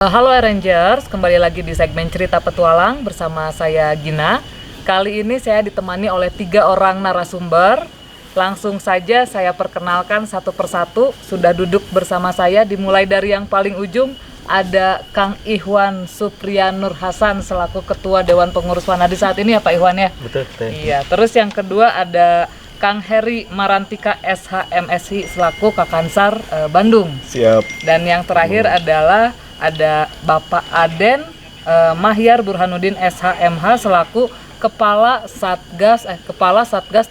Halo Rangers, kembali lagi di segmen Cerita Petualang bersama saya Gina. Kali ini saya ditemani oleh 3 orang narasumber. Langsung saja saya perkenalkan satu persatu. Sudah duduk bersama saya, dimulai dari yang paling ujung ada Kang Ihwan Supriyan Nur Hasan selaku Ketua Dewan Pengurus Wanadi saat ini ya Pak Ihwan ya? Betul. Iya, terus yang kedua ada Kang Heri Marantika SHMSI selaku Kakansar Bandung. Siap. Dan yang terakhir adalah ada Bapak Aden Mahyar Burhanuddin SHMH selaku Kepala Satgas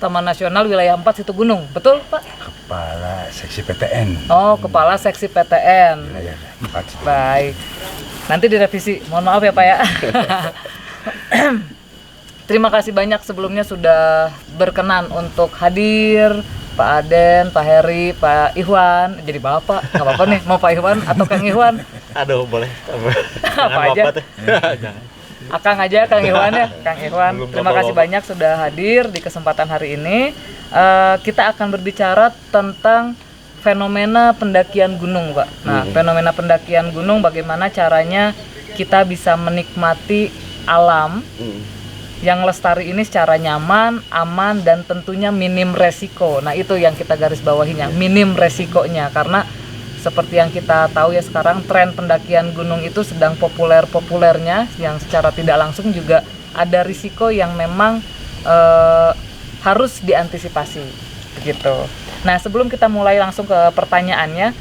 Taman Nasional Wilayah 4 Situgunung. Betul, Pak? Kepala Seksi PTN. Oh, Kepala Seksi PTN. Wilayah 4 Situgunung. Baik. Nanti direvisi. Mohon maaf ya, Pak ya. Terima kasih banyak sebelumnya sudah berkenan untuk hadir. Pak Aden, Pak Heri, Pak Ihwan, jadi Bapak, nggak apa-apa nih, mau Pak Ihwan atau Kang Ihwan? Aduh, boleh. Apa aja? Jangan. Akang aja, Kang Ihwan ya, Kang Ihwan. Belum Terima kasih bapak-bapak. banyak sudah hadir di kesempatan hari ini. Kita akan berbicara tentang fenomena pendakian gunung, Pak. Nah, fenomena pendakian gunung, bagaimana caranya kita bisa menikmati alam yang lestari ini secara nyaman, aman, dan tentunya minim resiko. Nah, itu yang kita garis bawahinya, minim resikonya. Karena seperti yang kita tahu ya sekarang, tren pendakian gunung itu sedang populer-populernya, yang secara tidak langsung juga ada risiko yang memang harus diantisipasi, begitu. Nah, sebelum kita mulai langsung ke pertanyaannya,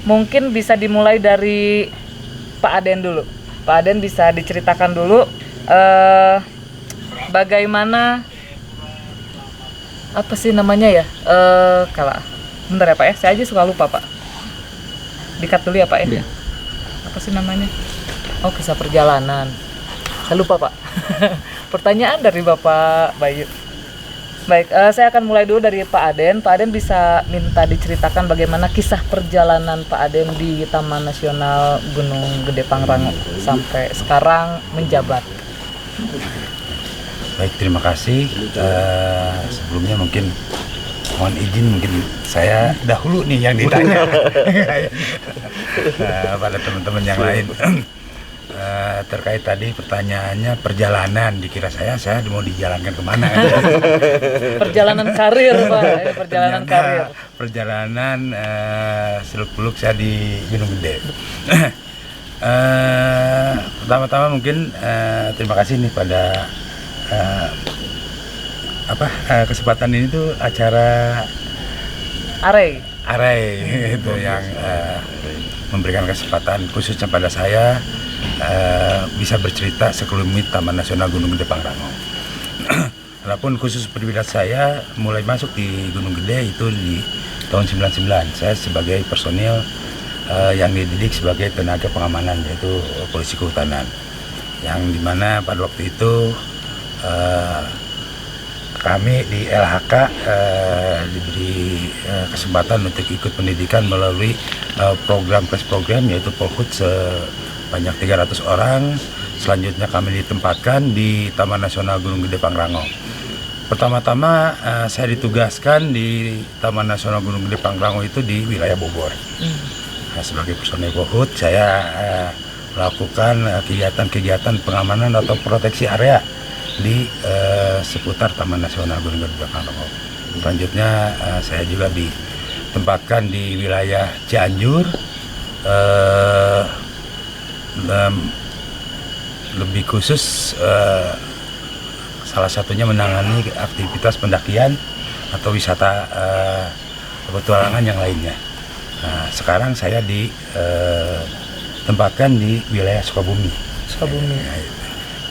mungkin bisa dimulai dari Pak Aden dulu. Pak Aden bisa diceritakan dulu bagaimana, apa sih namanya ya, bentar ya Pak ya, saya aja suka lupa Pak, dikat dulu ya Pak ya. Apa sih namanya, kisah perjalanan, saya lupa Pak. Pertanyaan dari Bapak Bayu. Baik, saya akan mulai dulu dari Pak Aden. Pak Aden bisa minta diceritakan bagaimana kisah perjalanan Pak Aden di Taman Nasional Gunung Gede Pangrango sampai sekarang menjabat. Baik, terima kasih. Sebelumnya mungkin mohon izin, mungkin saya dahulu nih yang ditanya pada teman-teman yang lain. Terkait tadi pertanyaannya perjalanan, dikira saya mau dijalankan kemana? Perjalanan karir Pak, perjalanan karir. Perjalanan seluk-beluk saya di Gunung Gede. Pertama-tama mungkin terima kasih nih pada kesempatan ini tuh acara Arey itu yang memberikan kesempatan khususnya pada saya bisa bercerita sekelumit Taman Nasional Gunung Gede Pangrango. Walaupun khusus pribadi saya mulai masuk di Gunung Gede itu di tahun 99. Saya sebagai personil yang dididik sebagai tenaga pengamanan, yaitu polisi kehutanan, yang dimana pada waktu itu kami di LHK diberi kesempatan untuk ikut pendidikan melalui program yaitu Polhut sebanyak 300 orang. Selanjutnya kami ditempatkan di Taman Nasional Gunung Gede Pangrango. Pertama-tama saya ditugaskan di Taman Nasional Gunung Gede Pangrango itu di wilayah Bogor. Sebagai personel Polhut saya melakukan kegiatan-kegiatan pengamanan atau proteksi area di seputar Taman Nasional Gunung Gede Pangrango. Selanjutnya saya juga ditempatkan di wilayah Cianjur, lebih khusus salah satunya menangani aktivitas pendakian atau wisata petualangan yang lainnya. Nah, sekarang saya ditempatkan di wilayah Sukabumi.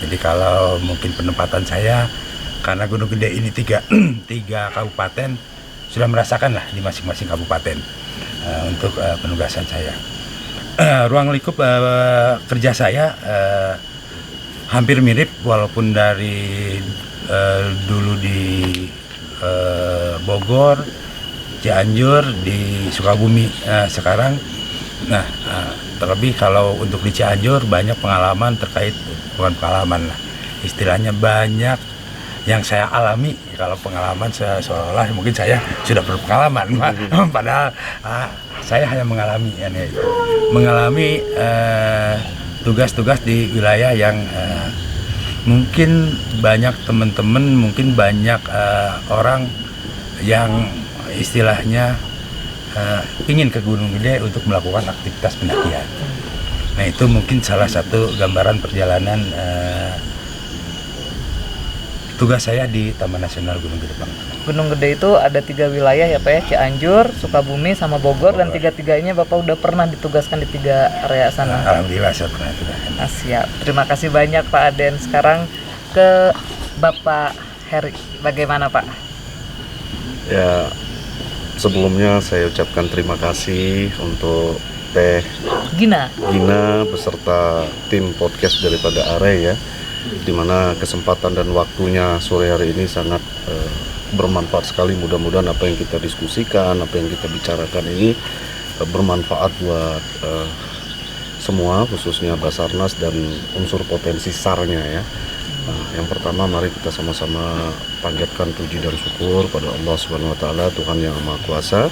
Jadi kalau mungkin penempatan saya, karena Gunung Gede ini tiga kabupaten, sudah merasakan lah di masing-masing kabupaten untuk penugasan saya. Ruang lingkup kerja saya hampir mirip, walaupun dari dulu di Bogor, Cianjur, di Sukabumi sekarang. Nah, terlebih kalau untuk di Cianjur banyak pengalaman bukan pengalaman lah, istilahnya banyak yang saya alami. Kalau pengalaman saya seolah-olah mungkin saya sudah berpengalaman, padahal saya hanya mengalami tugas-tugas di wilayah yang mungkin banyak teman-teman, mungkin banyak orang yang istilahnya ingin ke Gunung Gede untuk melakukan aktivitas pendakian. Nah itu mungkin salah satu gambaran perjalanan tugas saya di Taman Nasional Gunung Gede Pangrango. Gunung Gede itu ada 3 wilayah ya Pak ya, Cianjur, Sukabumi, sama Bogor. Dan 3-tiganya Bapak udah pernah ditugaskan di 3 area sana. Alhamdulillah saya pernah tugaskan. Nah, siap. Terima kasih banyak Pak Aden. Sekarang ke Bapak Heri, bagaimana Pak? Ya, sebelumnya saya ucapkan terima kasih untuk Teh Gina beserta tim podcast daripada Are ya, dimana kesempatan dan waktunya sore hari ini sangat bermanfaat sekali. Mudah-mudahan apa yang kita diskusikan, apa yang kita bicarakan ini bermanfaat buat semua, khususnya Basarnas dan unsur potensi SAR-nya ya. Nah, yang pertama mari kita sama-sama panjatkan puji dan syukur pada Allah Subhanahu wa taala, Tuhan yang Maha Kuasa,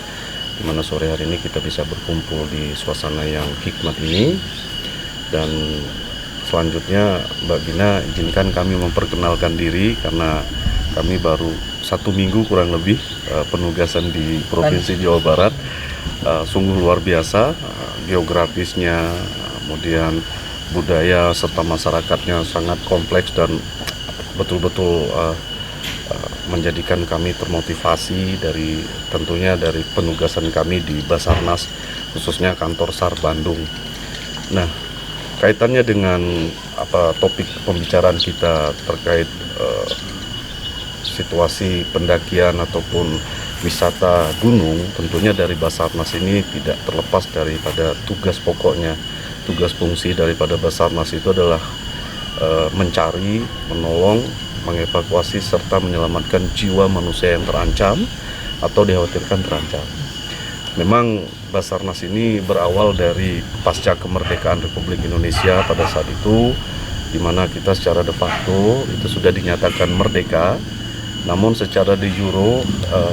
di mana sore hari ini kita bisa berkumpul di suasana yang hikmat ini. Dan selanjutnya Mbak Gina, izinkan kami memperkenalkan diri karena kami baru 1 minggu kurang lebih penugasan di Provinsi Jawa Barat. Sungguh luar biasa, geografisnya, kemudian budaya serta masyarakatnya sangat kompleks dan betul-betul menjadikan kami termotivasi tentunya dari penugasan kami di Basarnas, khususnya kantor SAR Bandung. Nah, kaitannya dengan topik pembicaraan kita terkait situasi pendakian ataupun wisata gunung, tentunya dari Basarnas ini tidak terlepas daripada tugas pokoknya. Tugas fungsi daripada Basarnas itu adalah mencari, menolong, mengevakuasi serta menyelamatkan jiwa manusia yang terancam atau dikhawatirkan terancam. Memang Basarnas ini berawal dari pasca kemerdekaan Republik Indonesia pada saat itu, di mana kita secara de facto itu sudah dinyatakan merdeka. Namun secara de jure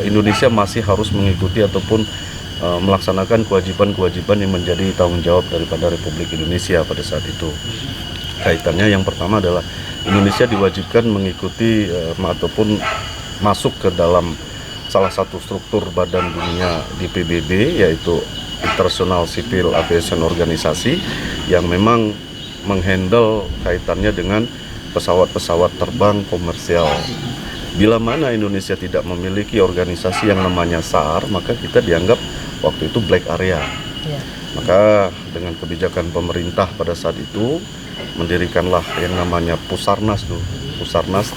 Indonesia masih harus mengikuti ataupun melaksanakan kewajiban-kewajiban yang menjadi tanggung jawab daripada Republik Indonesia pada saat itu. Kaitannya yang pertama adalah Indonesia diwajibkan mengikuti ataupun masuk ke dalam salah satu struktur badan dunia di PBB, yaitu International Civil Aviation Organization, yang memang menghandle kaitannya dengan pesawat-pesawat terbang komersial. Bila mana Indonesia tidak memiliki organisasi yang namanya SAR, maka kita dianggap waktu itu black area. Ya. Maka dengan kebijakan pemerintah pada saat itu, mendirikanlah yang namanya Pusarnas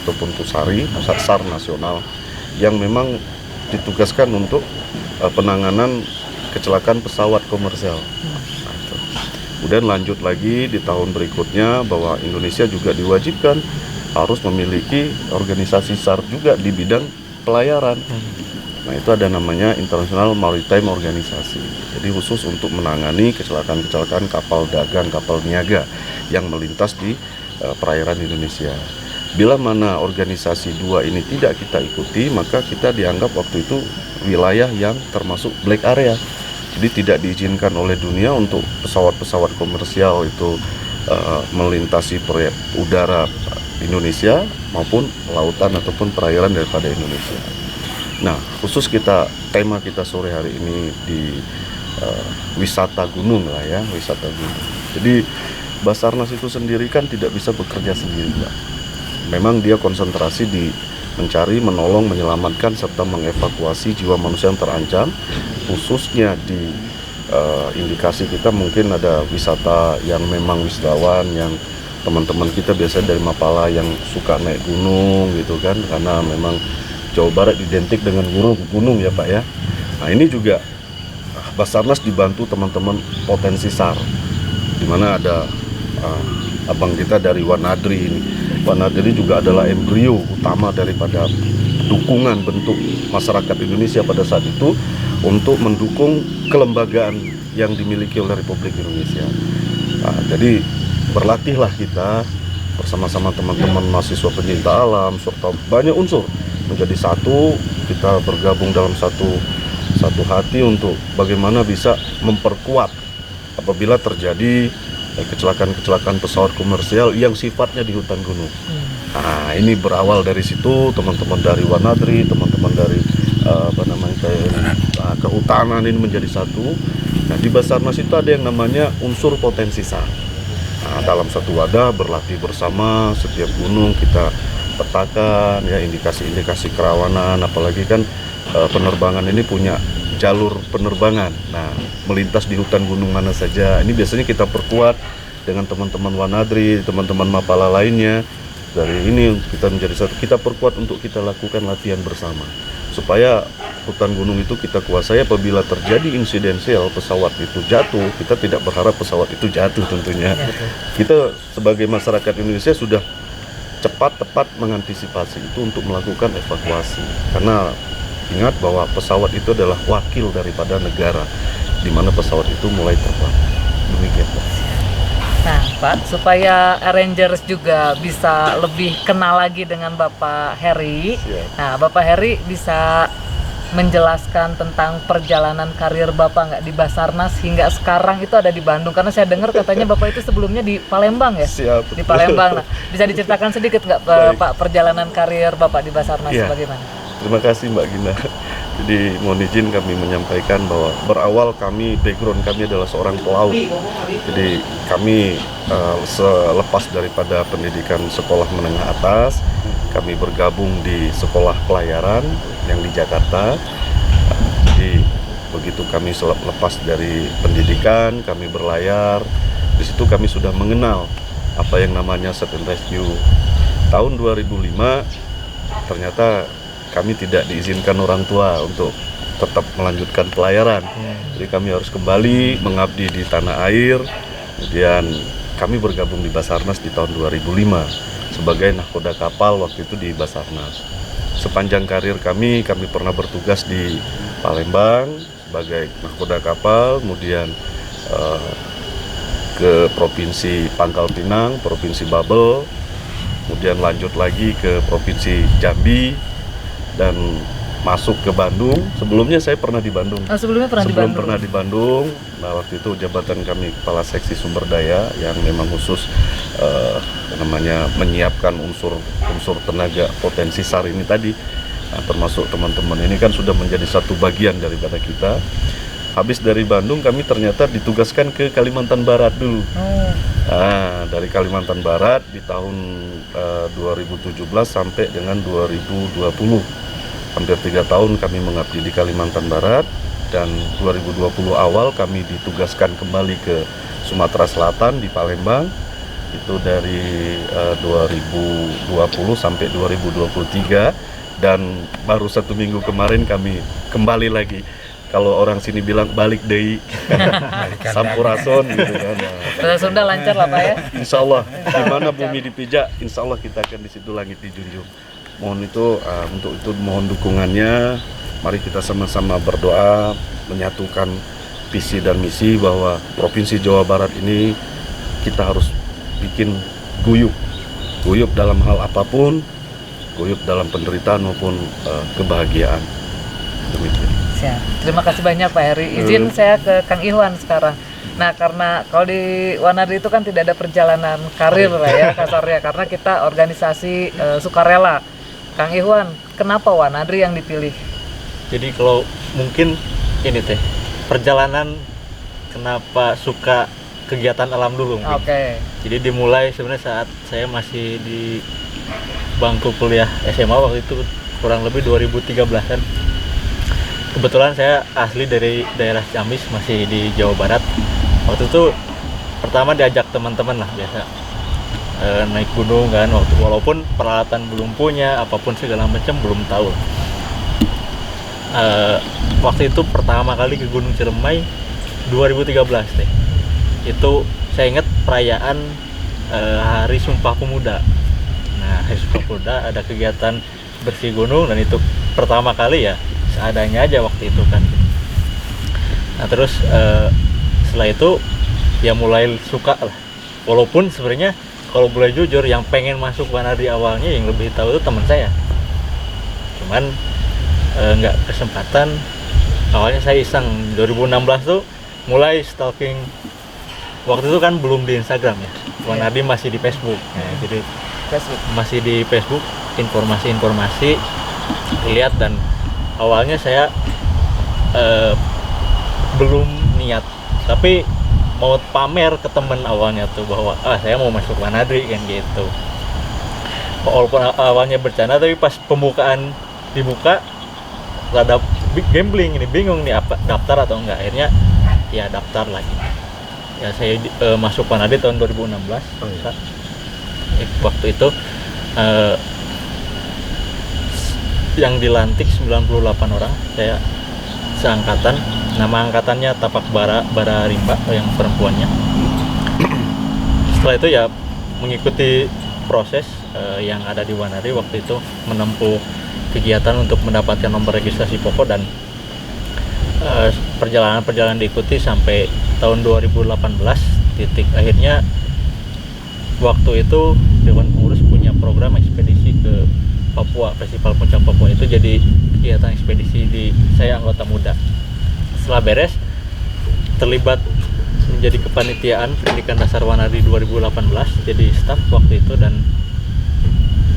ataupun Pusari, Pusat SAR Nasional, yang memang ditugaskan untuk penanganan kecelakaan pesawat komersial. Kemudian lanjut lagi di tahun berikutnya bahwa Indonesia juga diwajibkan harus memiliki organisasi SAR juga di bidang pelayaran. Nah, itu ada namanya International Maritime Organization. Jadi khusus untuk menangani kecelakaan-kecelakaan kapal dagang, kapal niaga yang melintas di perairan Indonesia. Bila mana organisasi 2 ini tidak kita ikuti, maka kita dianggap waktu itu wilayah yang termasuk black area. Jadi tidak diizinkan oleh dunia untuk pesawat-pesawat komersial itu melintasi udara Indonesia maupun lautan ataupun perairan daripada Indonesia. Nah, khusus tema kita sore hari ini di wisata gunung lah ya, wisata gunung. Jadi Basarnas itu sendiri kan tidak bisa bekerja sendiri, Pak. Memang dia konsentrasi di mencari, menolong, menyelamatkan serta mengevakuasi jiwa manusia yang terancam, khususnya di indikasi kita mungkin ada wisata yang memang wisatawan yang teman-teman kita biasanya dari Mapala yang suka naik gunung gitu kan, karena memang Jawa Barat identik dengan gunung ya Pak ya. Nah ini juga Basarnas dibantu teman-teman potensi SAR, di mana ada abang kita dari Wanadri ini. Wanadri juga adalah embrio utama daripada dukungan bentuk masyarakat Indonesia pada saat itu untuk mendukung kelembagaan yang dimiliki oleh Republik Indonesia. Nah, jadi berlatihlah kita bersama-sama teman-teman mahasiswa pencinta alam serta banyak unsur menjadi satu. Kita bergabung dalam satu hati untuk bagaimana bisa memperkuat apabila terjadi kecelakaan pesawat komersial yang sifatnya di hutan gunung. Nah, ini berawal dari situ, teman-teman dari Wanadri, teman-teman dari kehutanan ini menjadi satu. Nah, di Basarnas itu ada yang namanya unsur potensi SAR. Nah, dalam satu wadah berlatih bersama, setiap gunung kita petakan ya indikasi-indikasi kerawanan, apalagi kan penerbangan ini punya jalur penerbangan. Nah, melintas di hutan gunung mana saja. Ini biasanya kita perkuat dengan teman-teman Wanadri, teman-teman Mapala lainnya. Dari ini kita menjadi satu, kita perkuat untuk kita lakukan latihan bersama. Supaya hutan gunung itu kita kuasai. Apabila terjadi insidensial pesawat itu jatuh, kita tidak berharap pesawat itu jatuh tentunya. Kita sebagai masyarakat Indonesia sudah cepat tepat mengantisipasi itu untuk melakukan evakuasi. Karena ingat bahwa pesawat itu adalah wakil daripada negara di mana pesawat itu mulai terbang. Demikian, Pak. Nah, Pak, supaya Rangers juga bisa lebih kenal lagi dengan Bapak Heri. Siap. Nah, Bapak Heri bisa menjelaskan tentang perjalanan karir Bapak nggak di Basarnas hingga sekarang itu ada di Bandung, karena saya dengar katanya Bapak itu sebelumnya di Palembang ya? Siap. Di Palembang. Nah, bisa diceritakan sedikit nggak Pak perjalanan karir Bapak di Basarnas bagaimana? Terima kasih Mbak Gina. Jadi mohon izin kami menyampaikan bahwa berawal background kami adalah seorang pelaut. Jadi kami selepas daripada pendidikan sekolah menengah atas, kami bergabung di sekolah pelayaran yang di Jakarta. Jadi begitu kami lepas dari pendidikan, kami berlayar. Di situ kami sudah mengenal apa yang namanya search and rescue. Tahun 2005 ternyata kami tidak diizinkan orang tua untuk tetap melanjutkan pelayaran. Jadi kami harus kembali mengabdi di tanah air. Kemudian kami bergabung di Basarnas di tahun 2005 sebagai nahkoda kapal waktu itu di Basarnas. Sepanjang karir kami pernah bertugas di Palembang sebagai nahkoda kapal, kemudian ke Provinsi Pangkal Pinang, Provinsi Babel, kemudian lanjut lagi ke Provinsi Jambi, dan masuk ke Bandung. Sebelumnya saya pernah di Bandung. Sebelumnya pernah di Bandung. Nah, waktu itu jabatan kami kepala seksi sumber daya yang memang khusus namanya menyiapkan unsur tenaga potensi SAR ini tadi. Nah, termasuk teman-teman ini kan sudah menjadi satu bagian daripada kita. Habis dari Bandung kami ternyata ditugaskan ke Kalimantan Barat dulu. Nah, dari Kalimantan Barat di tahun 2017 sampai dengan 2020. Hampir 3 tahun kami mengabdi di Kalimantan Barat, dan 2020 awal kami ditugaskan kembali ke Sumatera Selatan di Palembang. Itu dari 2020 sampai 2023, dan baru 1 minggu kemarin kami kembali lagi. Kalau orang sini bilang balik deui, sampurasun gitu kan. Bahasa Sunda lancar lah Pak ya. Insya Allah, di mana bumi dipijak, insya Allah kita akan di situ langit dijunjung. Mohon untuk itu mohon dukungannya. Mari kita sama-sama berdoa menyatukan visi dan misi bahwa Provinsi Jawa Barat ini kita harus bikin guyup dalam hal apapun, guyup dalam penderitaan maupun kebahagiaan. Demikian. Siap. Terima kasih banyak Pak Heri. Izin saya ke Kang Ihwan sekarang. Nah, karena kalau di Wanadri itu kan tidak ada perjalanan karir lah ya kasarnya, karena kita organisasi sukarela. Kang Ihwan, kenapa Wanadri yang dipilih? Jadi kalau mungkin ini teh perjalanan kenapa suka kegiatan alam dulu mungkin. Oke. Jadi dimulai sebenarnya saat saya masih di bangku kuliah SMA waktu itu, kurang lebih 2013-an. Kebetulan saya asli dari daerah Ciamis, masih di Jawa Barat. Waktu itu pertama diajak teman-teman lah biasa naik gunung kan, walaupun peralatan belum punya, apapun segala macam belum tahu. Waktu itu pertama kali ke Gunung Ciremai 2013 deh. Itu saya ingat perayaan Hari Sumpah Pemuda. Nah, Hari Sumpah Pemuda ada kegiatan bersih gunung, dan itu pertama kali ya seadanya aja waktu itu kan. Nah terus setelah itu ya mulai suka lah, walaupun sebenarnya kalau boleh jujur yang pengen masuk Wanadri awalnya yang lebih tahu itu teman saya, cuman nggak kesempatan. Awalnya saya iseng 2016 tuh mulai stalking waktu itu kan belum di Instagram ya, Wanardi masih di Facebook. Nah, jadi masih di Facebook, informasi-informasi lihat, dan awalnya saya belum niat, tapi mau pamer ke temen awalnya tuh bahwa saya mau masuk Wanadri kan gitu. Walaupun awalnya bercanda, tapi pas pembukaan dibuka rada gambling, ini bingung nih apa daftar atau enggak. Akhirnya ya daftar lagi. Ya saya masuk Wanadri tahun 2016. Waktu itu yang dilantik 98 orang, saya seangkatan. Nama angkatannya Tapak Bara Rimba yang perempuannya. Setelah itu ya mengikuti proses yang ada di Wanadri waktu itu, menempuh kegiatan untuk mendapatkan nomor registrasi pokok, dan perjalanan diikuti sampai tahun 2018. Titik akhirnya waktu itu Dewan Pengurus punya program ekspedisi ke Papua, Festival Puncak Papua itu jadi kegiatan ekspedisi saya anggota muda. Setelah beres, terlibat menjadi kepanitiaan pendidikan dasar Wanadri 2018, jadi staf waktu itu, dan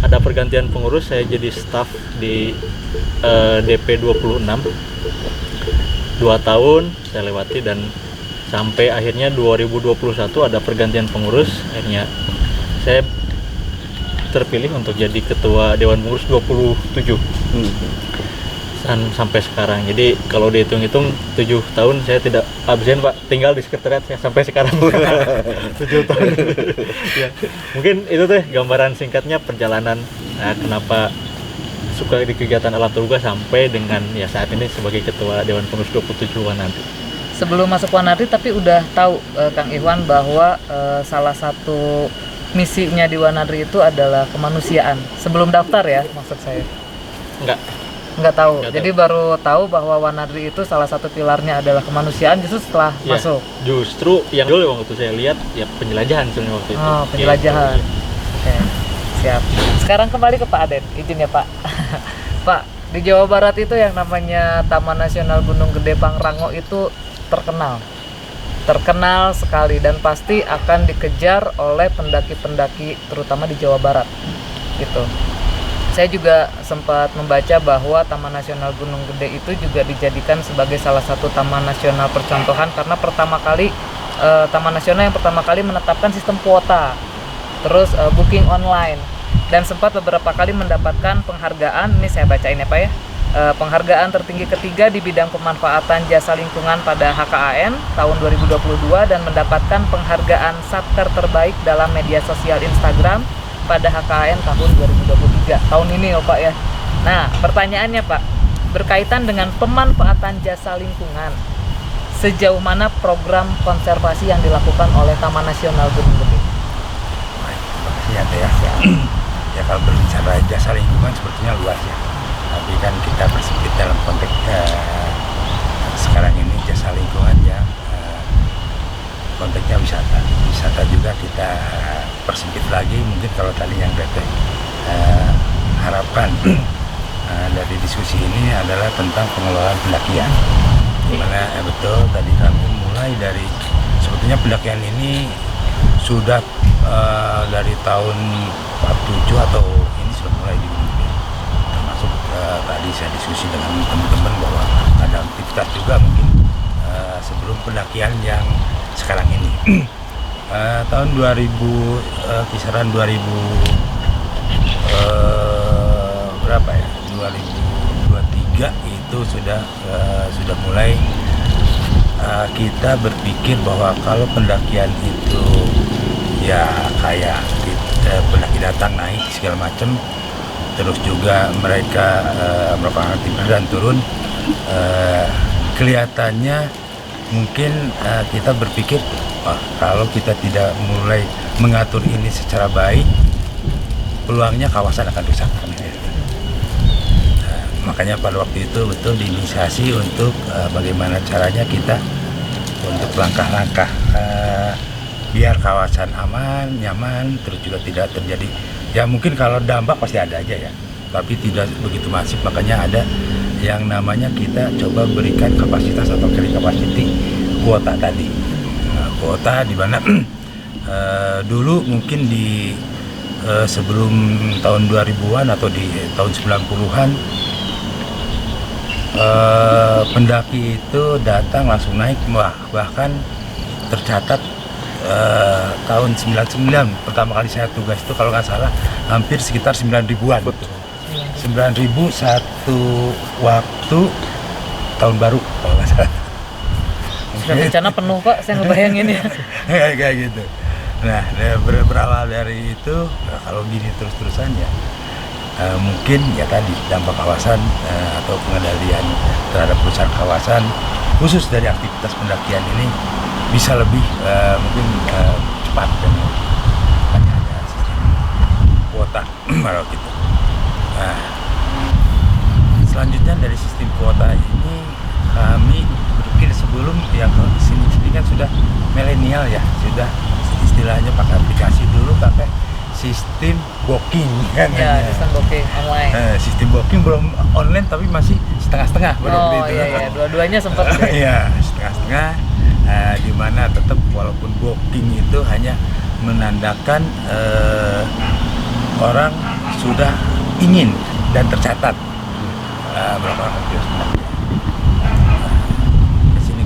ada pergantian pengurus, saya jadi staf di DP 26 2 tahun saya lewati, dan sampai akhirnya 2021 ada pergantian pengurus, akhirnya saya terpilih untuk jadi ketua Dewan Pengurus 27 dan sampai sekarang. Jadi kalau dihitung-hitung 7 tahun saya tidak absen, Pak, tinggal di sekretariat saya sampai sekarang. 7 tahun. Ya. Mungkin itu teh gambaran singkatnya perjalanan kenapa suka di kegiatan alam terbuka sampai dengan ya saat ini sebagai ketua Dewan Pengurus 27 Wanadri. Sebelum masuk Wanadri tapi udah tahu Kang Iwan bahwa salah satu misinya di Wanadri itu adalah kemanusiaan. Sebelum daftar ya, maksud saya. Nggak tahu. Jadi baru tahu bahwa Wanadri itu salah satu pilarnya adalah kemanusiaan justru setelah ya, masuk. Justru yang dulu waktu saya lihat ya penjelajahan sebenarnya waktu itu. Oh, penjelajahan. Oke, siap. Sekarang kembali ke Pak Aden, izin ya Pak. Pak, di Jawa Barat itu yang namanya Taman Nasional Gunung Gede Pangrango itu terkenal sekali dan pasti akan dikejar oleh pendaki-pendaki terutama di Jawa Barat gitu. Saya juga sempat membaca bahwa Taman Nasional Gunung Gede itu juga dijadikan sebagai salah satu taman nasional percontohan karena taman nasional yang pertama kali menetapkan sistem kuota, terus booking online, dan sempat beberapa kali mendapatkan penghargaan. Ini saya bacain ya Pak ya. Penghargaan tertinggi ketiga di bidang pemanfaatan jasa lingkungan pada HKAN tahun 2022 dan mendapatkan penghargaan Satker terbaik dalam media sosial Instagram pada HKAN tahun 2023 tahun ini ya Pak ya. Nah pertanyaannya Pak, berkaitan dengan pemanfaatan jasa lingkungan, sejauh mana program konservasi yang dilakukan oleh Taman Nasional Gunung Gede? Baik, terima kasih ya. Ya kalau berbicara jasa lingkungan sepertinya luas ya. Tapi kan kita persempit dalam konteks sekarang ini jasa lingkungan ya, konteksnya wisata juga kita persempit lagi. Mungkin kalau tadi yang Teteh harapkan dari diskusi ini adalah tentang pengelolaan pendakian, dimana betul tadi kami mulai dari sebetulnya pendakian ini sudah dari tahun 47 atau ini sudah mulai dimulai, termasuk tadi saya diskusi dengan teman-teman bahwa ada aktivitas juga mungkin sebelum pendakian yang sekarang ini. Tahun 2000 kisaran 2000 berapa ya, 2023 itu sudah mulai kita berpikir bahwa kalau pendakian itu ya kayak pendaki datang naik segala macam, terus juga mereka melakukan aktivitas dan turun, kelihatannya mungkin kita berpikir kalau kita tidak mulai mengatur ini secara baik, peluangnya kawasan akan rusak. Makanya pada waktu itu betul diinisiasi untuk bagaimana caranya kita untuk langkah-langkah biar kawasan aman, nyaman, terus juga tidak terjadi. Ya mungkin kalau dampak pasti ada aja ya, tapi tidak begitu masif. Makanya ada yang namanya kita coba berikan kapasitas atau carry capacity kuota tadi. kuota di mana dulu mungkin di sebelum tahun 2000-an atau di tahun 90-an pendaki itu datang langsung naik, bahkan tercatat tahun 99 pertama kali saya tugas itu kalau nggak salah hampir sekitar 9 ribuan. 9.000 satu waktu tahun baru kalau nggak salah. Sudah rencana penuh Pak, saya ngebayangin ya. Kayak gitu. Nah, berawal dari itu, kalau gini terus-terusan ya mungkin ya tadi dampak kawasan atau pengendalian terhadap perusahaan kawasan khusus dari aktivitas pendakian ini bisa lebih mungkin cepat dan banyak ada sistem kuota kalau gitu. Nah, selanjutnya dari sistem kuota ini kami berpikir sebelum yang sini kan sudah milenial ya, sudah istilahnya pakai aplikasi, dulu pakai sistem booking kan Ya, sistem booking online. sistem booking belum online tapi masih setengah-setengah Oh iya, dua-duanya sempat. Iya, setengah-setengah, di mana tetap walaupun booking itu hanya menandakan orang sudah ingin dan tercatat melakukan aktivitas pendakian.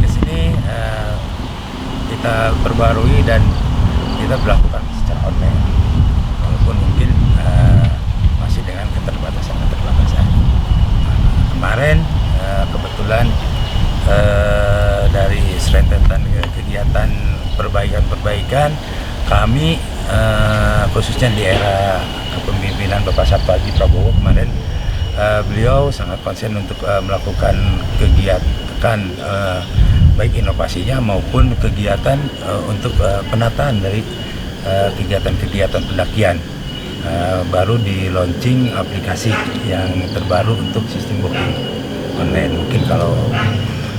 Kesini kita perbarui dan kita berlakukan secara online, walaupun mungkin masih dengan keterbatasan. Kemarin kebetulan dari serentetan kegiatan perbaikan kami khususnya di era kepemimpinan Bapak Sabto Haji Prabowo kemarin, beliau sangat konsen untuk melakukan kegiatan baik inovasinya maupun kegiatan untuk penataan dari kegiatan-kegiatan pendakian. Baru di launching aplikasi yang terbaru untuk sistem booking online. Mungkin kalau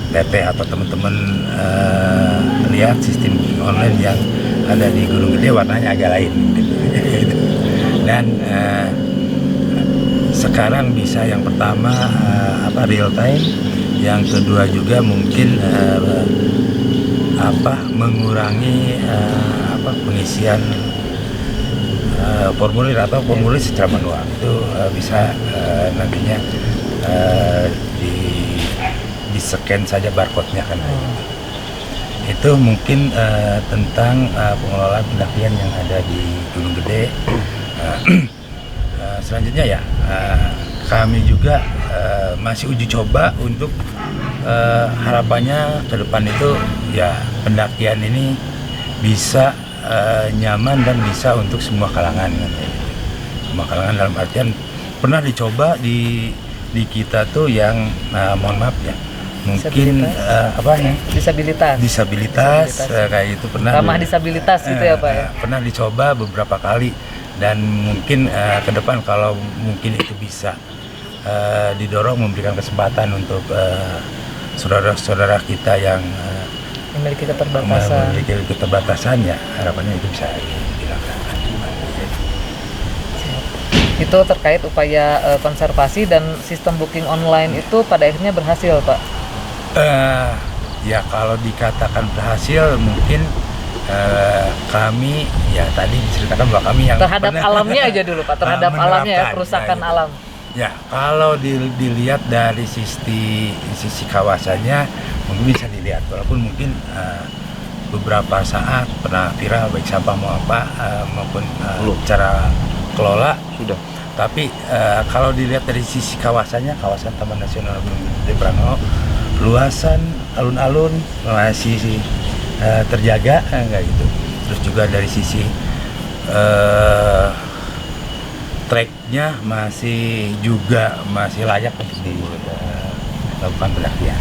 Teteh atau teman-teman lihat sistem booking online yang ada di Gunung Gede warnanya agak lain gitu. Dan sekarang bisa yang pertama real time, yang kedua juga mungkin mengurangi pengisian formulir atau formulir secara manual itu bisa nantinya di scan saja barcode-nya kan. Itu mungkin tentang pengelolaan pendakian yang ada di Gunung Gede. Selanjutnya ya kami juga masih uji coba untuk harapannya ke depan itu ya pendakian ini bisa nyaman dan bisa untuk semua kalangan. Semua kalangan dalam artian pernah dicoba di kita tuh yang mohon maaf ya, mungkin disabilitas kayak itu pernah ramah disabilitas gitu ya Pak ya. Pernah dicoba beberapa kali dan mungkin ke depan kalau mungkin itu bisa didorong memberikan kesempatan untuk saudara-saudara kita yang Memiliki keterbatasan ya, harapannya itu bisa dilaksanakan. Itu terkait upaya konservasi dan sistem booking online itu pada akhirnya berhasil Pak. Ya kalau dikatakan berhasil mungkin kami ya tadi diceritakan bahwa kami yang terhadap alamnya aja dulu Pak, terhadap alamnya ya, kerusakan ya, alam. Ya kalau dilihat dari sisi kawasannya mungkin bisa dilihat, walaupun mungkin beberapa saat pernah viral baik sampah maupun cara kelola Sudah. Tapi kalau dilihat dari sisi kawasannya, kawasan Taman Nasional Gunung Gede Prano, luasan alun-alun masih terjaga enggak gitu. Terus juga dari sisi treknya masih layak untuk dilakukan pendakian.